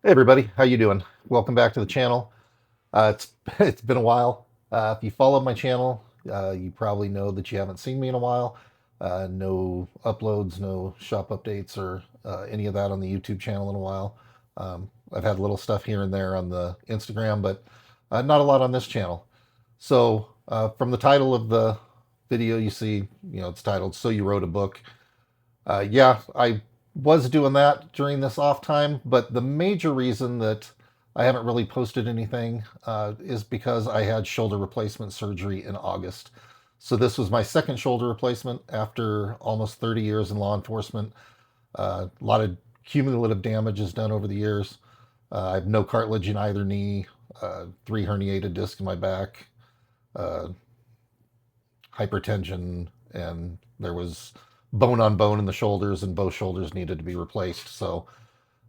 Hey everybody, how you doing? Welcome back to the channel. It's been a while. If you follow my channel, you probably know that you haven't seen me in a while. No uploads, no shop updates, or any of that on the YouTube channel in a while. I've had little stuff here and there on the Instagram, but not a lot on this channel. So from the title of the video, you see, it's titled "So You Wrote a Book." Yeah, I was doing that during this off time, but the major reason that I haven't really posted anything is because I had shoulder replacement surgery in August. So this was my second shoulder replacement after almost 30 years in law enforcement. A lot of cumulative damage is done over the years. I have no cartilage in either knee, three herniated discs in my back, uh, hypertension, and there was bone on bone in the shoulders, and both shoulders needed to be replaced. So,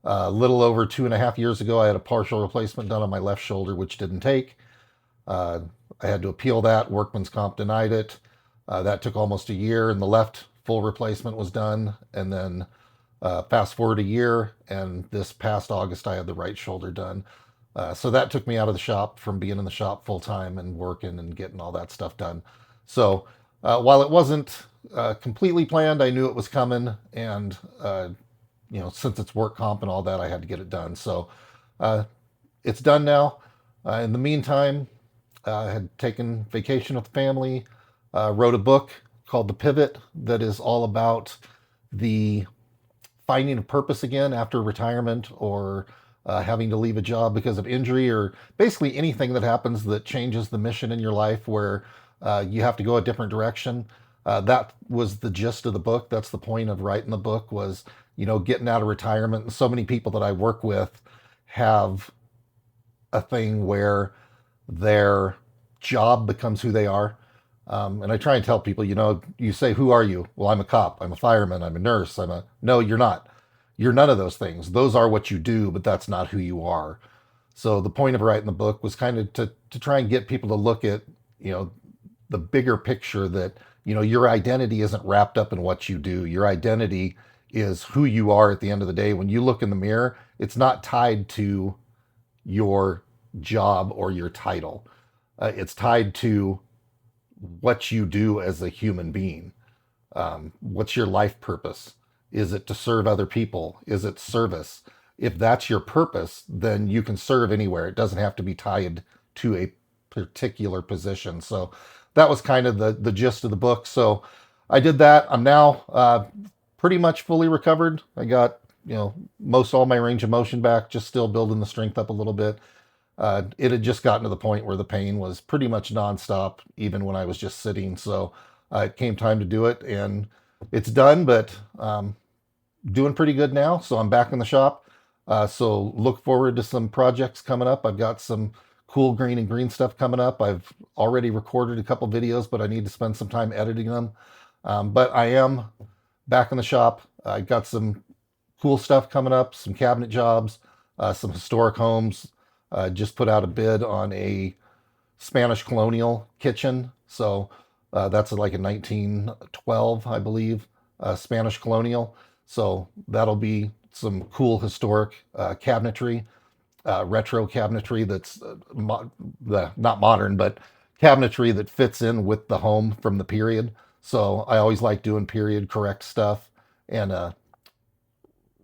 a little over 2.5 years ago, I had a partial replacement done on my left shoulder, which didn't take. Uh, I had to appeal that. Workman's Comp denied it. That took almost a year, and the left full replacement was done. And then fast forward a year, and this past August, I had the right shoulder done. So that took me out of the shop from being in the shop full time and working and getting all that stuff done. So while it wasn't completely planned, I knew it was coming, and since it's work comp and all that, I had to get it done. So uh, it's done now. In the meantime, I had taken vacation with the family, wrote a book called The Pivot that is all about the finding a purpose again after retirement, or having to leave a job because of injury, or basically anything that happens that changes the mission in your life where you have to go a different direction. That was the gist of the book. That's the point of writing the book, was, getting out of retirement. And so many people that I work with have a thing where their job becomes who they are. And I try and tell people, you say, who are you? Well, I'm a cop, I'm a fireman, I'm a nurse, no, you're not. You're none of those things. Those are what you do, but that's not who you are. So the point of writing the book was kind of to try and get people to look at, the bigger picture, that, your identity isn't wrapped up in what you do. Your identity is who you are at the end of the day. When you look in the mirror, it's not tied to your job or your title. It's tied to what you do as a human being. What's your life purpose? Is it to serve other people? Is it service? If that's your purpose, then you can serve anywhere. It doesn't have to be tied to a particular position. So that was kind of the gist of the book. So I did that. I'm now pretty much fully recovered. I got, most all my range of motion back, just still building the strength up a little bit. It had just gotten to the point where the pain was pretty much nonstop, even when I was just sitting. So it came time to do it, and it's done, but doing pretty good now. So I'm back in the shop. So look forward to some projects coming up. I've got some cool green and green stuff coming up. I've already recorded a couple videos, but I need to spend some time editing them. But I am back in the shop. I got some cool stuff coming up, some cabinet jobs, some historic homes. Just put out a bid on a Spanish colonial kitchen. So that's like a 1912, I believe, Spanish colonial. So that'll be some cool historic cabinetry, retro cabinetry that's not modern, but cabinetry that fits in with the home from the period. So I always like doing period correct stuff, and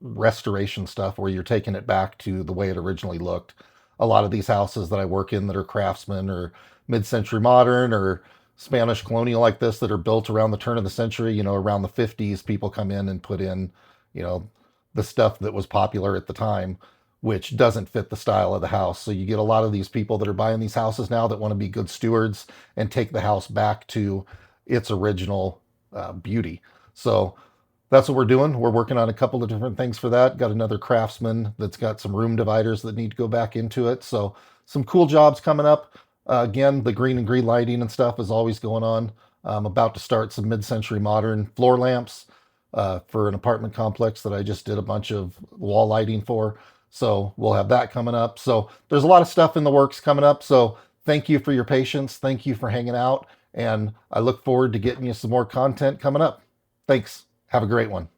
restoration stuff where you're taking it back to the way it originally looked. A lot of these houses that I work in that are craftsmen or mid-century modern or Spanish colonial like this, that are built around the turn of the century, around the 50s, people come in and put in, the stuff that was popular at the time, which doesn't fit the style of the house. So you get a lot of these people that are buying these houses now that want to be good stewards and take the house back to its original beauty. So that's what we're doing. We're working on a couple of different things for that. Got another craftsman that's got some room dividers that need to go back into it. So some cool jobs coming up. Again, the green and green lighting and stuff is always going on. I'm about to start some mid-century modern floor lamps for an apartment complex that I just did a bunch of wall lighting for. So we'll have that coming up. So there's a lot of stuff in the works coming up. So thank you for your patience. Thank you for hanging out. And I look forward to getting you some more content coming up. Thanks. Have a great one.